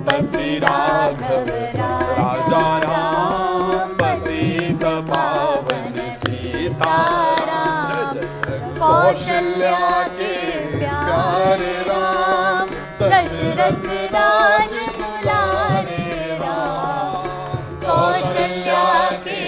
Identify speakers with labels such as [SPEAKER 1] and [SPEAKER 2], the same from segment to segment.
[SPEAKER 1] रघुपति राघव राजा राम पतित पावन सीताराम।
[SPEAKER 2] कौशल्या के प्यारे राम दशरथ राज दुलारे राम। कौशल्या के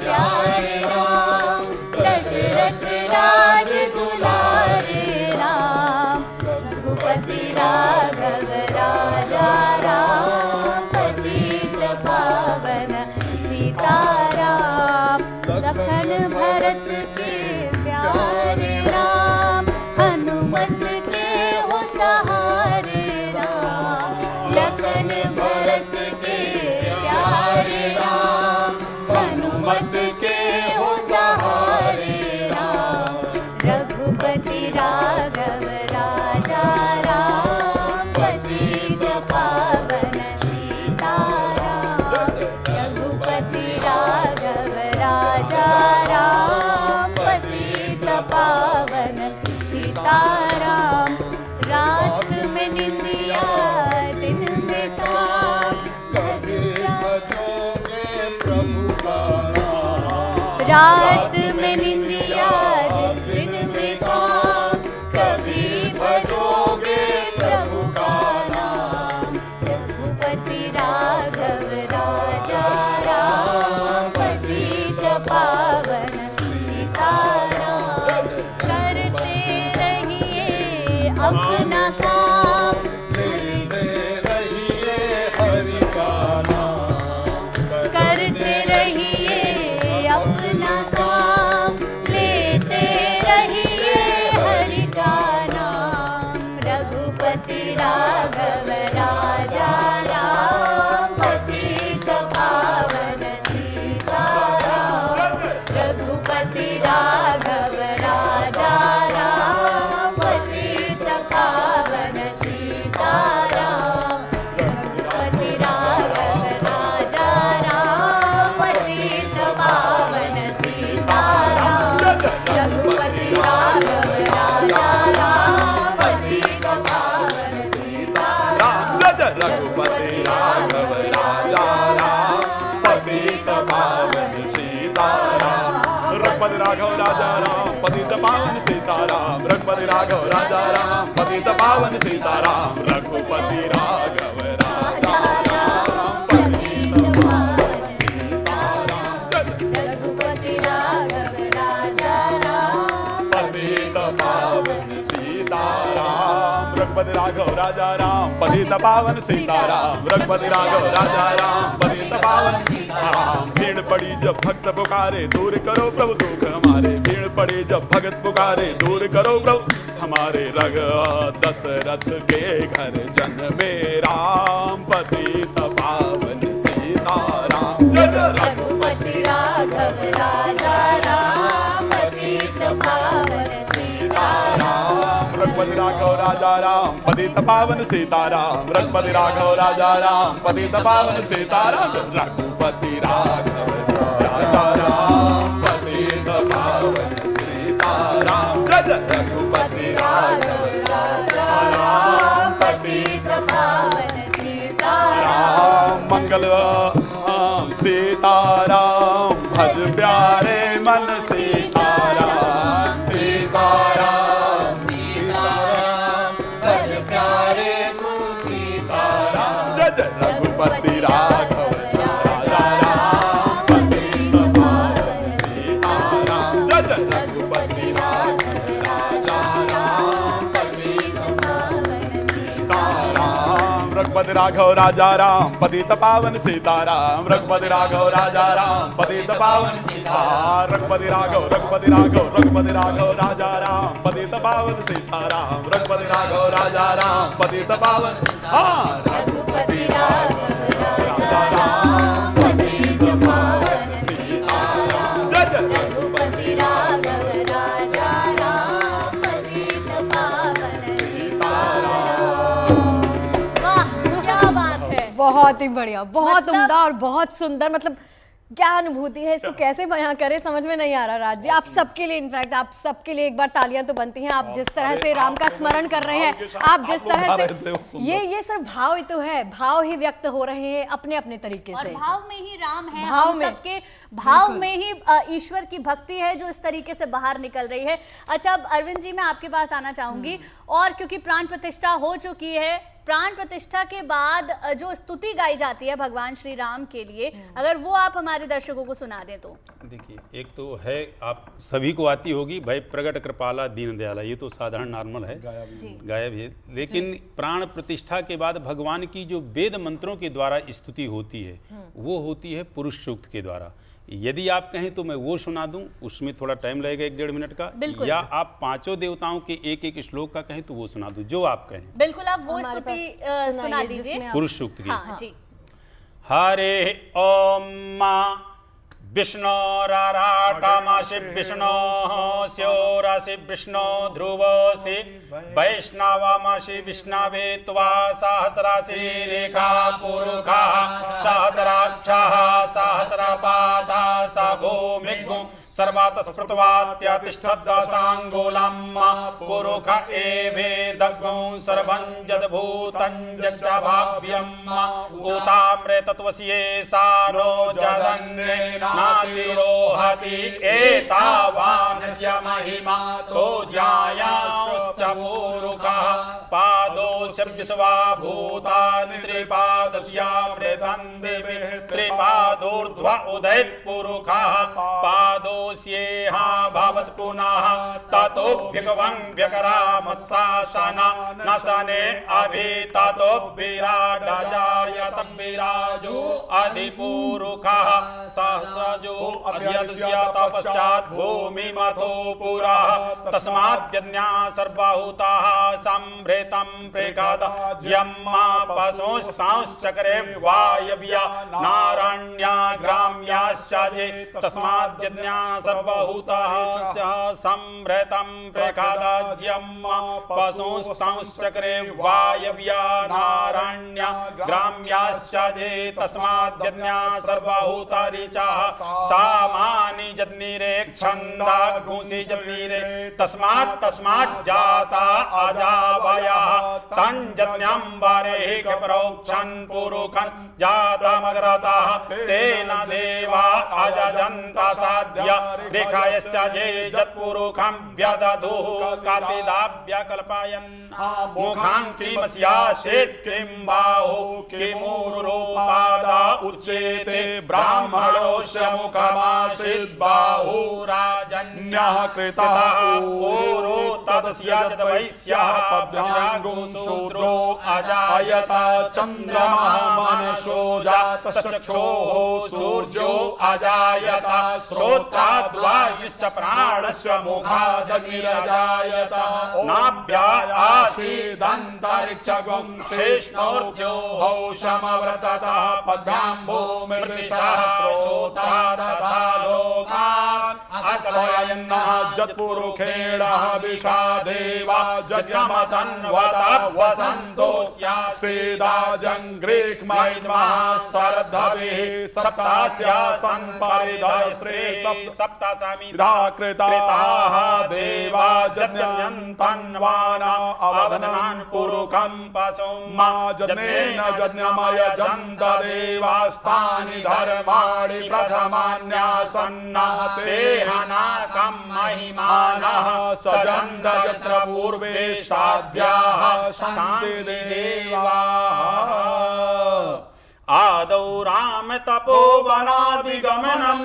[SPEAKER 2] प्यारे राम दशरथ राज दुलारे राम। रघुपति राघव राजा राम पतित पावन सीताराम। लखन भरत के प्यारे राम हनुमत के हो सहारे राम। लखन भरत के प्यारे राम हनुमत के हो सहारे राम। रघुपति राघव राजा राम पतित पावन सीताराम। रघुपति राघव राजा राम पतित पावन सीताराम। रात में निंदिया दिन में काम कभी भजोगे प्रभु का नाम। रात में निंदिया दिन में काम कभी भजोगे प्रभु का नाम। रघुपति राघव राजा राम पतित पावन सीताराम। करते रहिए अपना काम लेते रहिए हरि का नाम। करते रहिए अपना काम लेते रहिए हरि का नाम। रघुपति राघव राजा राम पतित पावन सीताराम। रघुपति राघव राजा राम पतित पावन सीताराम। रघुपति राघव राजा राम पतित पावन सीताराम। रघुपति राघव राजा राम पतित पावन सीताराम।
[SPEAKER 1] रघुपति राघव राजा राम पतित पावन सीताराम। रघुपति राघव राजा राम पतित पावन सीताराम। रघुपति राघव राजा राम पतित पावन सीताराम। रघुपति राघव राजा राम पतित पावन सीताराम।
[SPEAKER 2] रघुपति राघव राजा राम
[SPEAKER 1] पतित पावन सीताराम। रघुपति राघव राजा राम पतित पावन सीताराम। रघुपति राघव राजा राम पतित पावन सीताराम। भीड़ पड़ी जब भक्त पुकारे दूर करो प्रभु दुख हमारे। भीड़ पड़ी जब भगत पुकारे दूर करो प्रभु हमारे। रघ दशरथ के घर जन्मे राम पतित पावन सीताराम। जय
[SPEAKER 2] रघुपति राघव राजा राम पतित पावन सीताराम।
[SPEAKER 1] रघुपति राघव राजा राम पतित पावन सीताराम। रघुपति राघव राजा राम पतित पावन सीताराम। रघुपति राघव राजा राम पतित पावन सीताराम। रघुपति राघव राजा राम
[SPEAKER 2] पतित पावन सीताराम।
[SPEAKER 1] मंगल सीताराम भज प्यारे मन सीताराम। सीताराम सीताराम भज प्यारे मन सीताराम। जय जय रघुपति राघव राजा राम पतित पावन सीताराम। जय जय रघुपति राघव राजा राम पतित पावन सीताराम। रघुपति राघव राजा राम पतित पावन सीताराम। रघुपति राघव राजा राम पतित पावन सीताराम। रघुपति राघव रघुपति राघव राजा राम पतित पावन सीताराम। रघुपति राघव राजा राम पतित पावन
[SPEAKER 2] रघुपति राघव राजा राम पतित पावन सीताराम।
[SPEAKER 1] जय जय
[SPEAKER 2] रघुपति राघव राजा राम पतित पावन सीताराम। वाह क्या बात है।
[SPEAKER 3] बहुत ही बढ़िया, बहुत उम्दा और बहुत सुंदर। मतलब क्या अनुभूति है, इसको कैसे बयां करें, समझ में नहीं आ रहा राज जी। आप सबके लिए, इनफैक्ट आप सबके लिए एक बार तालियां तो बनती हैं। आप जिस तरह से राम का स्मरण कर रहे हैं, आप जिस तरह से, ये सिर्फ भाव ही तो है, भाव ही व्यक्त हो रहे हैं अपने अपने तरीके से।
[SPEAKER 2] और भाव में ही राम है,
[SPEAKER 3] भाव
[SPEAKER 2] हम
[SPEAKER 3] में।
[SPEAKER 2] सबके भाव में ही ईश्वर की भक्ति है जो इस तरीके से बाहर निकल रही है। अच्छा, अब अरविंद जी मैं आपके पास आना चाहूंगी, और क्योंकि प्राण प्रतिष्ठा हो चुकी है, प्राण प्रतिष्ठा के बाद जो स्तुति गाई जाती है भगवान श्री राम के लिए, अगर वो आप हमारे दर्शकों को सुना दें तो।
[SPEAKER 4] देखिए, एक तो है, आप सभी को आती होगी, भाई प्रगट कृपाला दीन दयाला, ये तो साधारण नॉर्मल है, गायब है। लेकिन प्राण प्रतिष्ठा के बाद भगवान की जो वेद मंत्रों के द्वारा स्तुति होती है, वो होती है पुरुष सूक्त के द्वारा। यदि आप कहें तो मैं वो सुना दूं, उसमें थोड़ा टाइम लगेगा 1-1.5 मिनट का, या आप पांचों देवताओं के एक एक श्लोक का कहें तो वो सुना दूं, जो आप कहें।
[SPEAKER 2] बिल्कुल, आप वो स्तुति सुना दीजिए
[SPEAKER 4] पुरुष सूक्त की।
[SPEAKER 2] हाँ जी।
[SPEAKER 4] हरे ओम मा विष्णोराराटमसि विष्णोः स्योरसि विष्णो ध्रुवोऽसि वैष्णवमसि विष्णवे त्वा सहस्रसि रेखा पुरुषः सहस्राक्षः सहस्रपादः स भूमिगुं सर्वातस्पृतवात्यतिष्ठद्दशाङ्गुलं पुरुष एवेदग्ं सर्वं यद्भूतं यच्चाभाव्यं भूतामृतत्वस्य सा नो जगन्ने नातिरोहति एतावानस्य महिमा तो ज्यायाश्च पुरुषः पादोऽस्य विश्वाभूतानि त्रिपादस्यामृतं दिवि त्रिपादोर्ध्व उदैत् पुरुषः पादोऽस्येहा भवत् पुनः ततोऽभ्यगवं व्यकरामत्सासन न सने अभि ततो विराडजायत विराजो अधिपुरुषः सहस्रजो अध्यद्यत पश्चात् भूमिमतो पुरः तस्माद्यज्ञा सर्वभूताः संभृतं प्रेगाद यम्मा पशुंश्चक्रे वायव्या नारण्या ग्राम्याश्च ये तस्माद्यज्ञा सर्वभूताः संभृतं प्रेगाद यम्मा पशुंश्चक्रे वायव्या नारण्या ग्राम्याश्च ये तस्माद्यज्ञा सर्वभूता ऋचाः सामानि जज्ञिरे छन्दा घुंसि जज्ञिरे तस्मात् जाता अजावयः तञ्जज्ञं वरेः प्रोक्षन् पुरुषं जातमग्रतः तेन देवा अजजन्त साध्य रेखायश्च ये यत्पुरुषं व्यदधुः कातिदाभ्यकल्पयन् मुखां किमस्यासेत् किं बाहुः किमुरुपादा उच्येते ब्राह्मणोऽस्य मुखमासीत् बाहुराजन्यः कृतः ऊरो तदस्य वैश्यः पव्यागुं शूद्रो अजायत चन्द्रमः मनसो जातश्चक्षुः सूर्यो अजायत श्रोत्राद्वायुश्च प्राणस्य मुखादग्निरजायत नाभ्या आसीदन्तरिक्षगुं शेष्णोर्द्योः समव्रततः पद्भ्याम्भूमिर्दिशः श्रोत्रा तथा लोकान् अकलयन्नः जत्पुरुषेणः विषादेवा जज्ञमतन्वतः वसन्तोऽस्यासीदा जङ्घ्रेष्मैद्मः शरद्धविः सप्तास्यासन् परिधस्त्रे सप्तसमिधा कृताः देवा जज्ञन्तन्वान अवदनान् पुरुषं पशुं मा जज्ञेन जज्ञमय जन्त देवास्तानि धर्माणि प्रथमान्यासन्न तेहनाकं महिमानः सजन्त यत्र पूर्वे साध्याः सन्ति देवाः आदौ राम तपोवनादिगमनं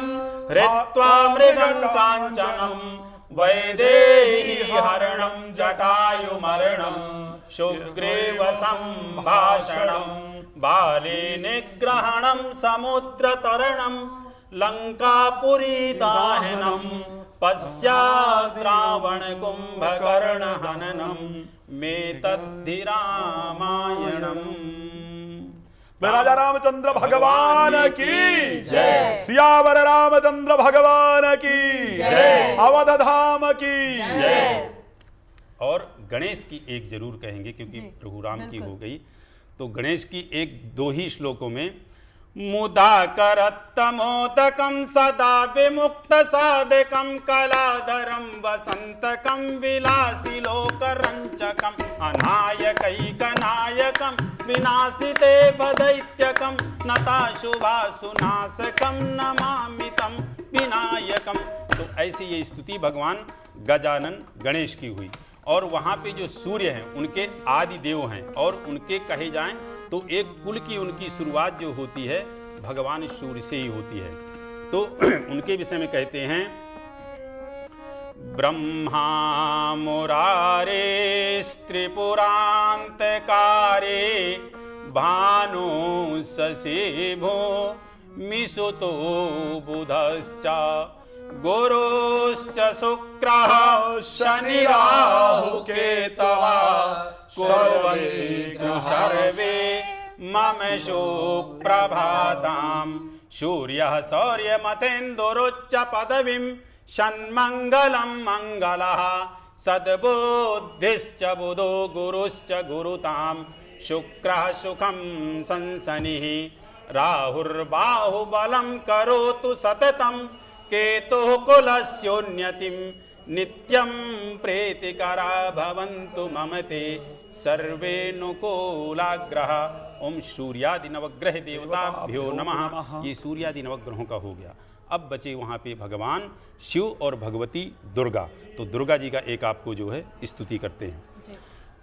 [SPEAKER 4] हृत्वा मृगं काञ्चनं वैदेही हरणं जटायुमरणं सुग्रीव सम्भाषणं बाली निग्रहणं समुद्रतरणं लङ्कापुरी दाहनं पश्चात् रावण कुम्भकर्ण हननं मेतद्धि रामायणम्।
[SPEAKER 1] राजा रामचंद्र भगवान की जय, सियावर रामचंद्र भगवान की जय, अवध धाम की जय।
[SPEAKER 4] और गणेश की एक जरूर कहेंगे, क्योंकि प्रभु राम की हो गई, तो गणेश की एक दो ही श्लोकों में मुदाकरत्तमोदकं सदा विमुक्तसाधकं कलाधरं वसन्तकं विलासिलोकरञ्चकम् अनायकैकनायकं विनाशिते वदैत्यकं नताशुभासुनाशकं नमामि तं विनायकम। तो ऐसी ये स्तुति भगवान गजानन गणेश की हुई। और वहाँ पे जो सूर्य हैं उनके आदि देव हैं, और उनके कहे जाएं तो एक कुल की उनकी शुरुआत जो होती है भगवान सूर्य से ही होती है। तो उनके विषय में कहते हैं ब्रह्मा मुरारे त्रिपुरांतकारे भानु शशिभो मिसुतो बुधश्च गुरुश्च शुक्रः शनिराहु केतवः कुर्वन्तु सर्वे मम सुप्रभातां सूर्यः सौर्यमतेन्दुरुच्च पदवीं षण्मङ्गलं मङ्गलः सद्बुद्धिश्च बुधो गुरुश्च गुरुतां शुक्रः सुखं संसनिः राहुर्बाहुबलं करोतु सततं केतुः कुलस्योन्नतिं नित्यं प्रीतिकरा भवन्तु मम ते सर्वेनुकूलाग्रह। ओम सूर्यादि नवग्रह देवताभ्यो नमः। ये सूर्यादि नवग्रहों का हो गया। अब बचे वहाँ पे भगवान शिव और भगवती दुर्गा। तो दुर्गा जी का एक आपको जो है स्तुति करते हैं।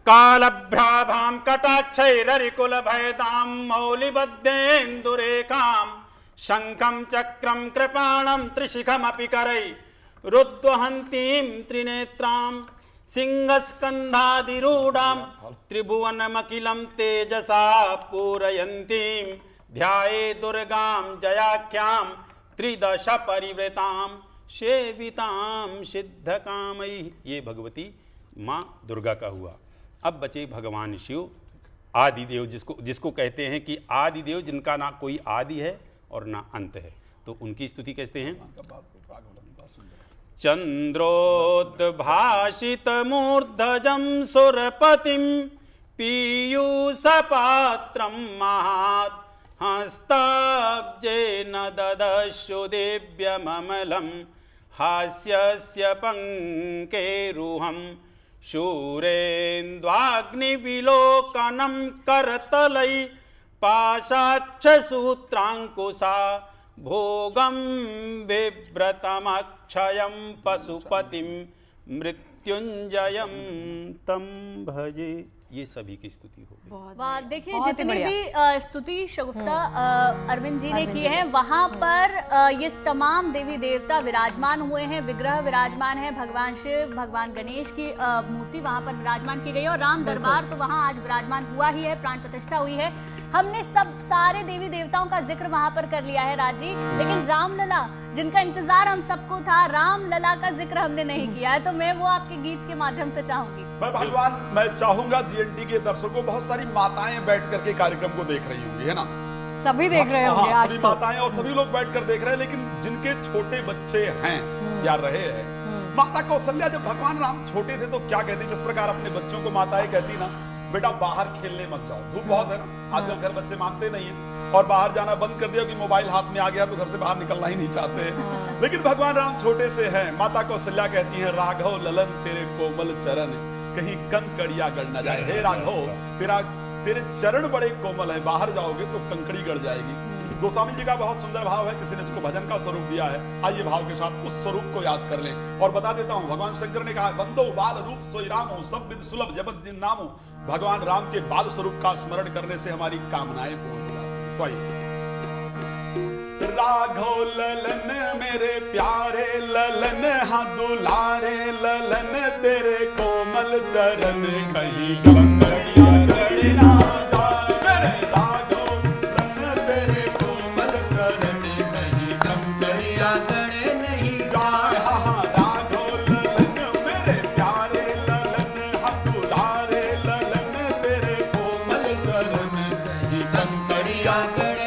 [SPEAKER 4] कालभ्राभां कटाक्षैररिकुल भयदां मौलिबद्धेन्दुरेखां शंखं चक्रं कृपाणं त्रिशिखमपि करै रुद्वहन्तीं त्रिनेत्रां सिंहस्कन्धादिरूढां त्रिभुवनमखिलं तेजसा पूरयन्तीं ध्याये दुर्गां जयाख्यां त्रिदश परिवृतां सेवितां सिद्धकामैः। ये भगवती माँ दुर्गा का हुआ। अब बचे भगवान शिव आदिदेव, जिसको कहते हैं कि आदिदेव, जिनका ना कोई आदि है और ना अंत है। तो उनकी स्तुति कैसे हैं? चंद्रोद्भासितमूर्धजं सुरपतिं पीयूषपात्रं महात् हस्ताब्जेन ददस्यु दिव्यममलं हास्यस्य पंकेरुहं शूरेन्द्वाग्निविलोकनं करतलै पाशाक्षसूत्राङ्कुशा भोगं बिभ्रतमक्षयं पशुपतिं मृत्युंजयं तं भजे। ये सभी की स्तुति हो गई।
[SPEAKER 2] वाह, देखिए जितनी भी स्तुति शगुफ्ता अरविंद जी ने की है, वहाँ पर ये तमाम देवी देवता विराजमान हुए हैं, विग्रह विराजमान है, भगवान शिव, भगवान गणेश की मूर्ति वहाँ पर विराजमान की गई है, और राम दरबार तो वहाँ आज विराजमान हुआ ही है, प्राण प्रतिष्ठा हुई है। हमने सब सारे देवी देवताओं का जिक्र वहाँ पर कर लिया है राजी, लेकिन रामलला जिनका इंतजार हम सबको था, रामलला का जिक्र हमने नहीं किया है, तो मैं वो आपके गीत के माध्यम से चाहूंगी।
[SPEAKER 1] भगवान, मैं चाहूंगा जीएनटी के दर्शकों, बहुत सारी माताएं बैठ करके कार्यक्रम को देख रही होंगी, है ना?
[SPEAKER 3] सभी देख रहे होंगे आज
[SPEAKER 1] सभी
[SPEAKER 3] तो।
[SPEAKER 1] माताएं और सभी लोग बैठकर देख रहे हैं, लेकिन जिनके छोटे बच्चे हैं या रहे हैं, माता कौशल्या जब भगवान राम छोटे थे तो क्या कहती? जिस प्रकार अपने बच्चों को माताएं कहती ना, बेटा बाहर खेलने मत जाओ, धूप बहुत है ना, आजकल घर बच्चे मानते नहीं है, और बाहर जाना बंद कर दिया कि मोबाइल हाथ में आ गया तो घर से बाहर निकलना ही नहीं चाहते। लेकिन भगवान राम छोटे से हैं। माता कौशल्या कहती है, राघव ललन तेरे कोमल चरण कहीं कंकड़िया गड़ न जाए। हे राघव, तेरे चरण बड़े कोमल है, बाहर जाओगे तो कंकड़ी गड़ जाएगी। गोस्वामी जी का बहुत सुंदर भाव है, किसी ने इसको भजन का स्वरूप दिया है। आइए भाव के साथ उस स्वरूप को याद कर लें। और बता देता हूं, भगवान शंकर ने कहा, वंदो बाल रूप सोई रामो सब विद सुलभ जगत जिन नामो। भगवान राम के बाल स्वरूप का स्मरण करने से हमारी कामनाएं पूर्ण हो जाती। तो आइए, राघव ललन मेरे प्यारे ललन, हाँ दुलारे ललन तेरे कोमल चरण कहीं कंकड़िया गड़ ना जाए। मेरे राघव ललन तेरे कोमल चरण कहीं कंकड़िया गड़ नहीं जाए। हाँ राघव ललन मेरे प्यारे ललन, हाँ दुलारे ललन तेरे कोमल चरण कहीं कंकड़िया गड़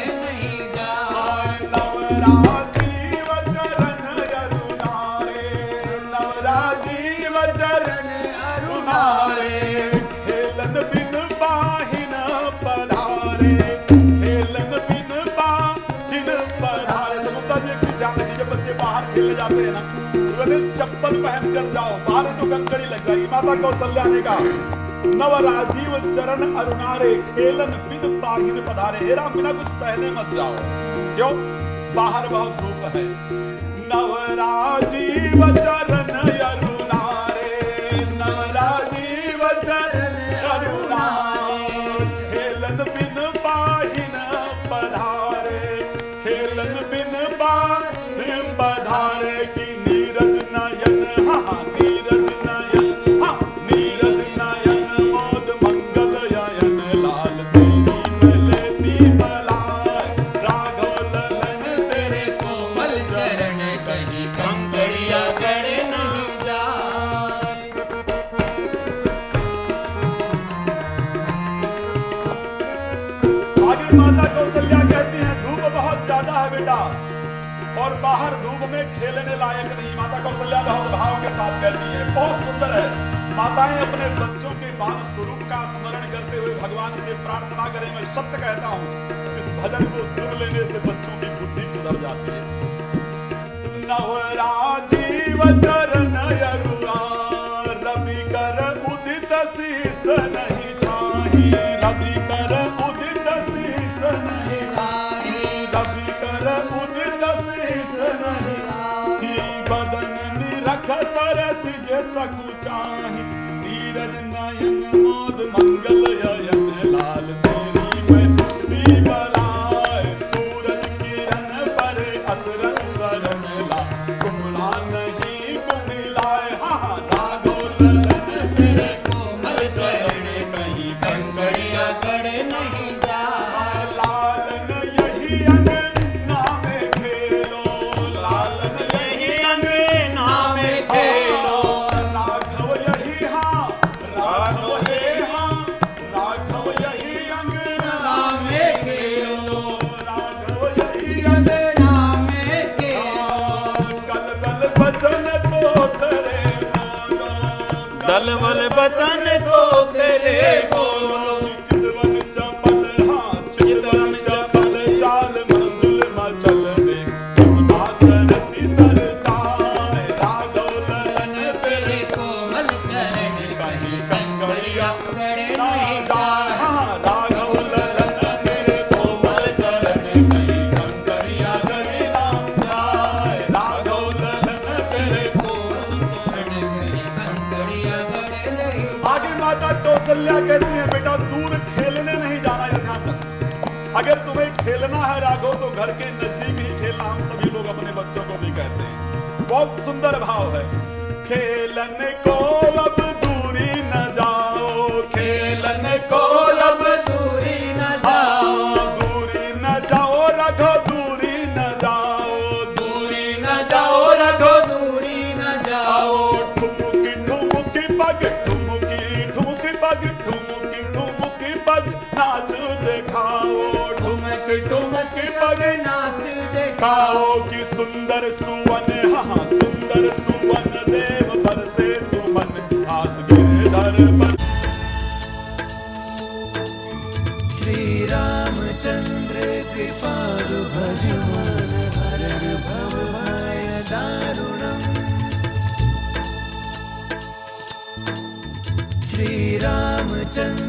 [SPEAKER 1] कर जाओ, बाहर तो कंकड़ी लग जाएगी। माता कौशल्या ने कहा नव राजीव चरण अरुणारे, खेलन बिन पाहिन पधारे। हे राम, बिना कुछ पहने मत जाओ। क्यों? बाहर बहुत धूप है। नव राजीव चरण अरुणारे, नव राजीव चरण अरुणारे, खेलन बिन पाहिन पधारे, खेलन बिन पाहिन पधारे। की नीरज नयन, हाँ नीरज नयन, हाँ नीरज नयन, मोद मंगल ययन, लाल तेरी मलेती बलाय, राघव ललन तेरे कोमल चरण, कहीं कंकड़िया गड़े नहीं जाए। आगे माता कौशल्या कहती हैं धूप बहुत ज्यादा है बेटा, और बाहर धूप में खेलने लायक नहीं। माता कौशल्या बहुत भाव के साथ कहती है, बहुत सुंदर है। माताएं अपने बच्चों के बाल स्वरूप का स्मरण करते हुए भगवान से प्रार्थना करें। मैं सत्य कहता हूं, इस भजन को सुन लेने से बच्चों की बुद्धि सुधर जाती है। नव राजीव चरण अरुणा, रवि कर उदित शीस नहीं छाही, रवि कर उदित शीस नहीं छाही, रवि कर उदित शीस नहीं छाही, बदन निरख सरस जे सकुचाही, नीरज नयन मोद मंगल ययन, लाल तेरी मति बलाय, सूरज किरण पर असरन सरन ला, कुमला नहीं कुमिलाय, हाँ राघव ललन तेरे कोमल चरण, कहीं कंकड़िया गड़े नहीं जाए। लालन यही अंगना में खेलो, लालन यही अंगना में खेलो, राघव यही, हाँ राघव ये, हाँ राघव यही अंगना में खेलो, राघव यही अंगना में खेलो। कल बल बचन तो तेरे बोलो,
[SPEAKER 4] दल बल बचन तो तेरे बोलो,
[SPEAKER 1] चितवन चपल, हाँ चितवन चपल, चाल मंजुल मचल दे, सुषमा सरसी सरसाए, राघव ललन तेरे कोमल चरण, कहीं कंकड़िया गड़े नहीं जाए, हाँ राघव ललन तेरे कोमल चरण, कहीं कंकड़िया गड़े ना जाए, राघव ललन तेरे कोमल चरण, कहीं कंकड़िया गड़े नहीं। आगे माता कौशल्या कहती है बेटा दूर खेलने नहीं जाना, यह ध्यान रखना। अगर तुम्हें खेलना है राघव तो घर के नजदीक ही खेलना, हम सभी लोग अपने बच्चों को भी कहते हैं। बहुत सुंदर भाव है। खेलने को अब दूरी न जाओ, खेलने को अब दूरी न जाओ, दूरी न जाओ राघव, दूरी न जाओ, दूरी न जाओ राघव, दूरी न जाओ। ठुमुकी ठुमुकी पग, ठुमुकी ठुमुकी पग, ठुमुकी ठुमुकी पग, नाच दिखाओ, ठुमकी ठुमकी पग, नाच दिखाओ। कि सुंदर सुवन, हाँ सुंदर सुवन, देव बरसे सुमन, आस गिरधर पर।
[SPEAKER 5] श्री रामचंद्र कृपालु भज मन, हरण भव भय दारुणम्। श्री रामचंद्र